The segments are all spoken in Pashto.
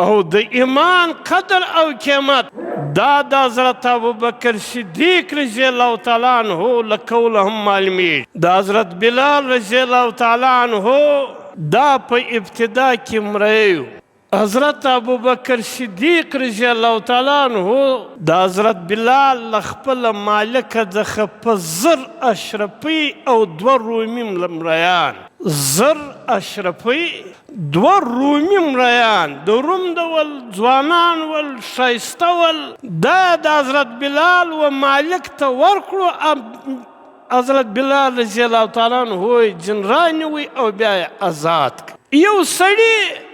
او د ایمان قدر او قیمت دا د حضرت ابوبکر صدیق رضی الله تعالی عنہ له قوله هم معلومیږي. د حضرت بلال رضی الله تعالی عنہ دا په ابتدا کې مړی. حضرت ابوبکر صدیق رضی الله تعالی عنہ د حضرت بلال له خپله مالکه څخه په 1000 اشرفي او 2 رومي مریان 1000 اشرفي 2 رومي مریان د روم د ول ځوانان ول ښایسته ول دا د حضرت بلال و مالک ته ورکړو. حضرت بلال رضی الله تعالی عنہ جن رانیوی او بیا یې آزاد کړ. یو سړي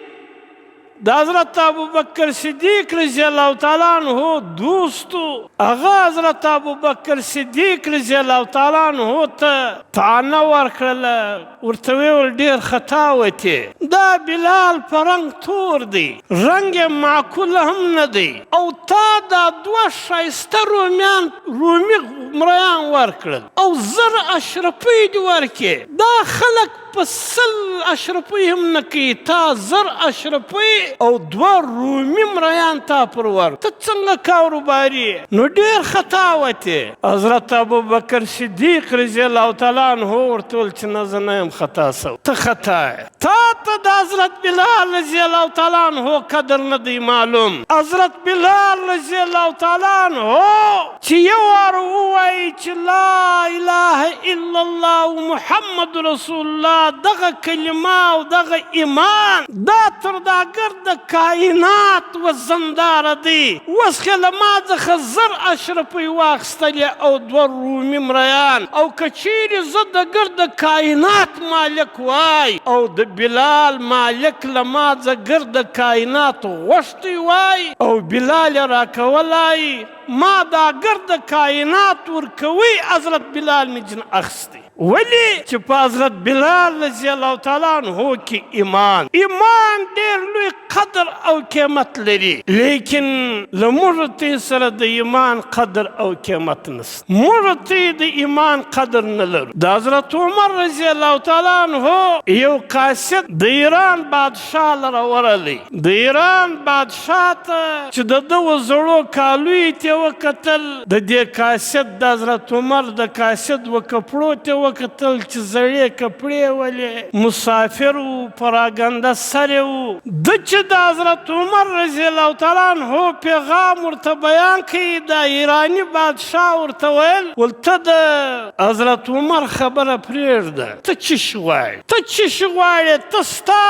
د حضرت ابوبکر صدیق رضی الله تعالی عنہ دوستو هغه حضرت ابوبکر صدیق رضی الله تعالی عنہ ته طعنه ورکړله، ورته ویل ډېر خطا وتې، دا بلال په رنګ تور دی، رنګ یې معقوله هم نه دی، او تا دا 2 ښایسته رومي مریان ورکړل او 1000 اشرفي دې ورکې. دا خلک په 100 اشرفي هم نه کوي، تا 1000 اشرفي او 2 رومي مریان تا پر ورکړ. ته څنګه کاروباري؟ نو ډېر خطا وتې. حضرت ابوبکر صدیق رضی الله تعالی عنہ ورته ویل چې نه زه نه یم خطا سوی، ته خطا یې. تا ته د حضرت بلال رضی الله تعالی عنہ قدر نه دی معلوم. حضرت بلال رضی الله تعالی عنہ چې یو وار ووایي چې لا اله الا الله محمد رسول الله، دغه کلمه او دغه ایمان دا تر دا ګرد کائنات وزنداره دی. اوس خو له ما څخه 1000 اشرفي واخیستلې او 2 رومي مریان، او که چیرې زه د ګرد کائنات مالک وای او د بلال مالک له ما څخه ګرد کائنات غوښتی وای او بلال یې راکولی، ما دا ګرد کائنات ورکوي. حضرت بلال مې جن اخیستی. ولی چې په حضرت بلال رضی الله تعالی عنہ کې ایمان ډېر لوی قدر او قیمت لري، لیکن له موږ ته سره د ایمان قدر او قیمت نشته. موږ ته د ایمان قدر نه لرو. د حضرت عمر رضی الله تعالی عنہ یو قاصد د ایران بادشاه لره ورغلی. د ایران بادشاه ته چې د ده زړو کالوی ته وکتل، د دې قاصد د حضرت عمر د قاصد و کپړو ته وکتل چې زړې کپړې ولې، مسافر و، پراګنده سرې و. ده چې د حضرت عمر رضی الله تعالی عنہ پیغام ورته بیان کړي، د ایرانی بادشاه ورته ویل ته د حضرت عمر خبره پرېږده، ته څه شی غواړې، ته څه شی غواړې، ته ستا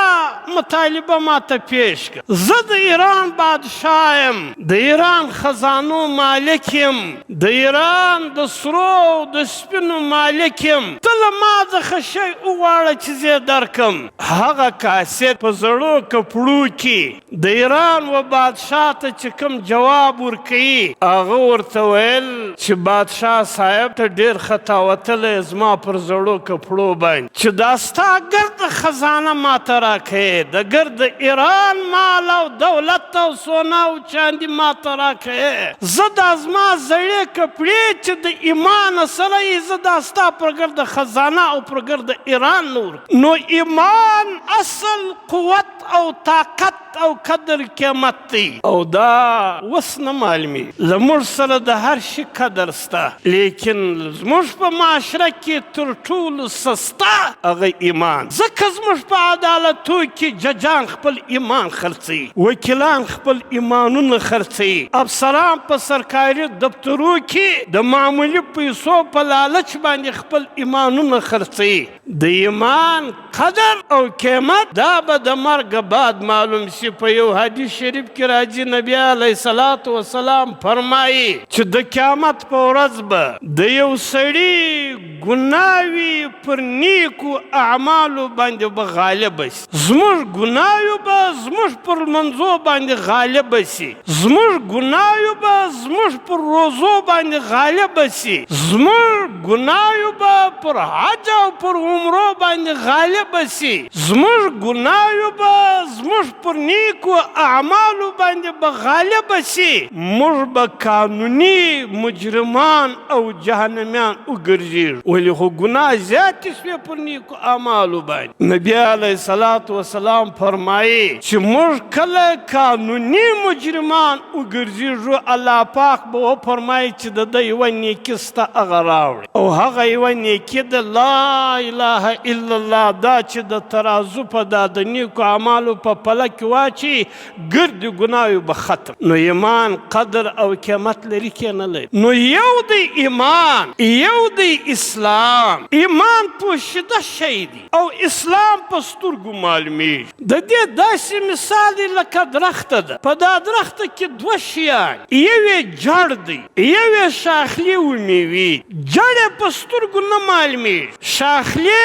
مطالبه ماته پیش کړه. زه د ایران بادشاه یم، د ایران خزانو مالک یم، د ایران د سرو د سپینو مالک یم، ته له ما څخه شی وغواړه چې زه یې درکم. هغه قاصد په زړو کپړو کې د ایران و بادشاه ته چې کوم جواب ورکوي، هغه ورته ویل چې بادشاه صاحب ته ډېر خطا وتلی زما پر زړو کپړو باندې، چې دا ستا ګرد خزانه ماته راکوې، د ګرد ایران مال او دولت او سونا او چاندي ماته راکوې. زه دا زما زړې کپړې چې د ایمان سره یې، زه دا ستا پر ګرد خزانه او پر ګرد ایران نور. نو ایمان اصل قوت او طاقت او قدر قیمت دی، او دا اوس نه معلومي. زموږ سره د هر شي قدر سته، لیکن زموږ په معاشره کې تر ټولو سسته هغه ایمان. ځکه زموږ په عدالتو کې ججان خپل ایمان خرڅوي، وکیلان خپل ایمانونه خرڅوي، افسران په سرکاري دفترو کې د معمولي پیسو په لالچ باندې خپل ایمانونه خرڅوي. د ایمان قدر او قیمت دا به د مرګ بعد معلوم شي. په یو حدیث شریف کې راځي، نبی علیه الصلاة والسلام فرمایي چې د قیامت په ورځ به د یو سړي ګناوي پر نیکو اعمالو باندې به غالب شي. زموږ ګناوي به زموږ پر منځو باندې غالب شي، زموږ ګناوي به زموږ پر روزو باندې غالب شي، زموږ ګناوي به پر حج او پر عمرو باندې غالب شي، زموږ ګناوي به زموږ پر نیکو اعمالو باندې به غالب شي. موږ به قانوني مجرمان او جهنمیان وګرځېږو، ولې خو ګناه زیاتې شوې پر نیکو اعمالو باندې. نبی علیه الصلاة والسلام فرمایي چې موږ کله قانوني مجرمان وګرځېږو، الله پاک به وفرمایي چې د ده یوه نیکي سته هغه راوړي، او هغه یوه نیکي د لا اله الا الله دا چې د ترازو په دا د نیکو اعمالو په پله کې واچي ګردې ګناوې به ختم. نو ایمان قدر او قیمت لري که نه لري؟ نو یو دی ایمان، یو دی اسلام. ایمان پوشیده شی دی او اسلام په سترګو معلومیږي. د دې داسې مثال دی لکه درخته ده، په دا درخته کې دوه شیان، یو یې جړ دی، یو یې شاخلې و میوې. جړ یې په سترګو نه معلومیږي، شاخلې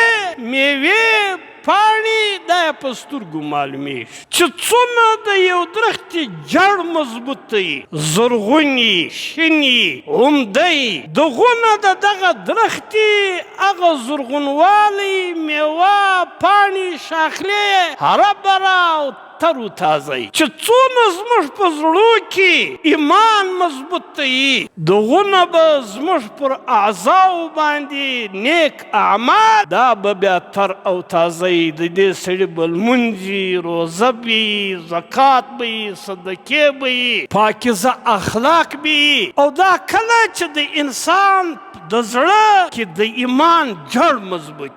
میوې پاڼې دا یې په سترګو معلومیږي چې څومره د یو درخت جړ مضبوط وي، زرغون وي، شین وي، عمده وي. دغونه د دغه درخت هغه زرغونوالی، میوه، پاڼې، شاخلې هره بره او تر و تازه وي چې څومره زموږ په زړو کې ایمان مضبوط وي، دغونه به زموږ پر اعضاو باندې نیک اعمال دا به بیا تر او تازه وي. د دې سړي به لمونځ وي، روزه به وي، زکات به وي، صدقې به وي، پاکیزه اخلاق به وي. او دا کله چې د انسان د زړه کې د ایمان جړ مضبوط،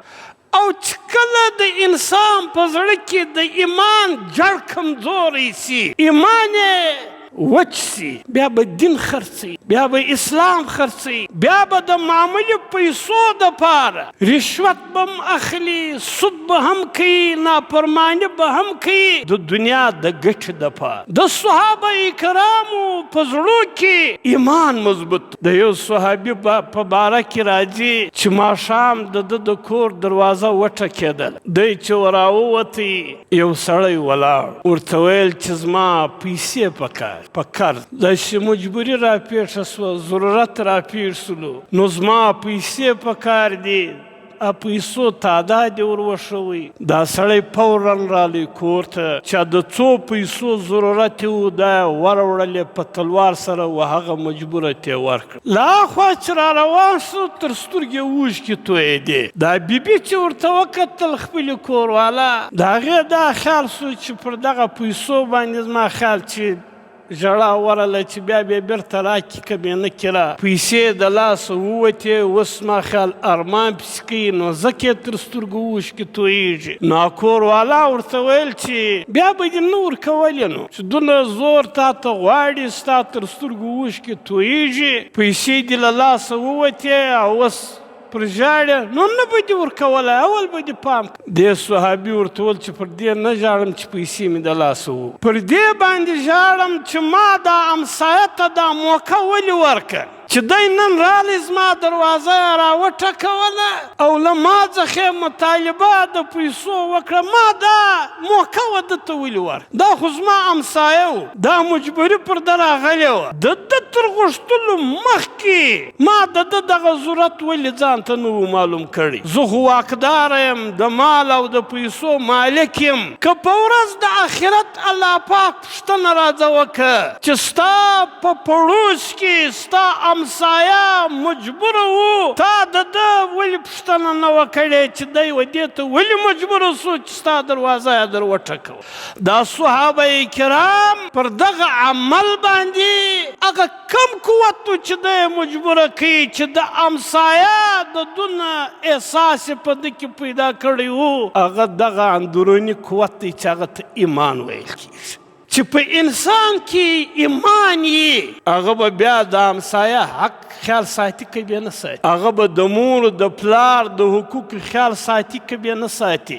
او چې کله د انسان په زړه کې د ایمان جړ کمزوری سي، ایمان یې وچ سي، بیا به دین خرڅوي، بیا به اسلام خرڅوي، بیا به د معمولي پیسو دپاره رشوت به هم اخلي، سود به هم کوي، نافرماني به هم کوي د دنیا د ګټې دپاره. د صحابه کرامو په زړو کې ایمان مضبوط. د یو صحابي په باره کې راځي چې ماښام د ده د کور دروازه وټکېدل، دی چې وراووتی یو سړی ولاړ، ورته ویل چې زما پیسې پکار په قرض، داسې مجبوري راپېښه سوه، ضرورت راپېښ سولو، نو زما پیسې پکار دي، پیسو تعداد یې ور وښوی. دا سړی فوراً رالی کور ته، چا د څو پیسو ضرورت و دا یې وروړلې په تلوار سره و هغه مجبوره ته یې ورکړه. له هاخوا چې را روان سو تر سترګې اوښکې تویېدې. دا بیبي چې ورته وکتل خپلې کورواله، د هغې دا خیال سو چې پر دغه پیسو باندې زما خیال چې ژړا ورله چې بیا بیا بیرته راکړي که بې نه کړه، پیسې د لاسه ووتې، اوس ما خیال ارمان پسې کوي، نو ځکه یې تر سترګو اوښکې تویېږي. نو کوروالا ورته ویل چې بیا به دې نه ورکولې، نو چې دونه زور تا ته غواړي، ستا تر سترګو اوښکې تویېږي، پیسې دې له لاسه ووتې او اوس پر ژاړې، نو نه به دې ورکولی، اول به دې پام کړه. دې صحابي ورته وویل چې پر دې نه ژاړم چې پیسې مې د لاسه وو، پر دې باندې ژاړم چې ما دا امسایه ته دا موقع ولې ورکړه چې دی نن رالی زما دروازه یې راوټکوله او له ما څخه یې مطالبه د پیسو وکړه، ما دا موقع و ده ته ولې ورکړه؟ دا خو زما امسایه و، دا مجبوري پر ده راغلې وه، د ده تر غوښتلو مخکې ما د ده دغه ضرورت ولې ځان ته نه و معلوم کړی. زه خو واکداره یم، د مال او د پیسو مالک یم. که په ورځ د آخرت الله پاک پوښتنه راځه وکړه چې ستا په پړوس کې ستا امسایه مجبوره وو، تا د ده ولې پوښتنه نه وه کړې چې دی و دې ته ولې مجبوره سو چې ستا دروازه یې در وټکوه؟ دا صحابه کرام پر دغه عمل باندې هغه کم قوت و چې دی یې مجبوره کوي چې د امسایه د دونه احساس یې په ده کې پیدا کړی و، هغه دغه اندروني قوت دی چې هغه ته ایمان ویل کېږي. چې په انسان کې ایمان یې، هغه به بیا د همسایه حق خیال ساتي که بیا نه ساتي، هغه به د مور د پلار د حقوق خیال ساتي که بیا نه ساتي.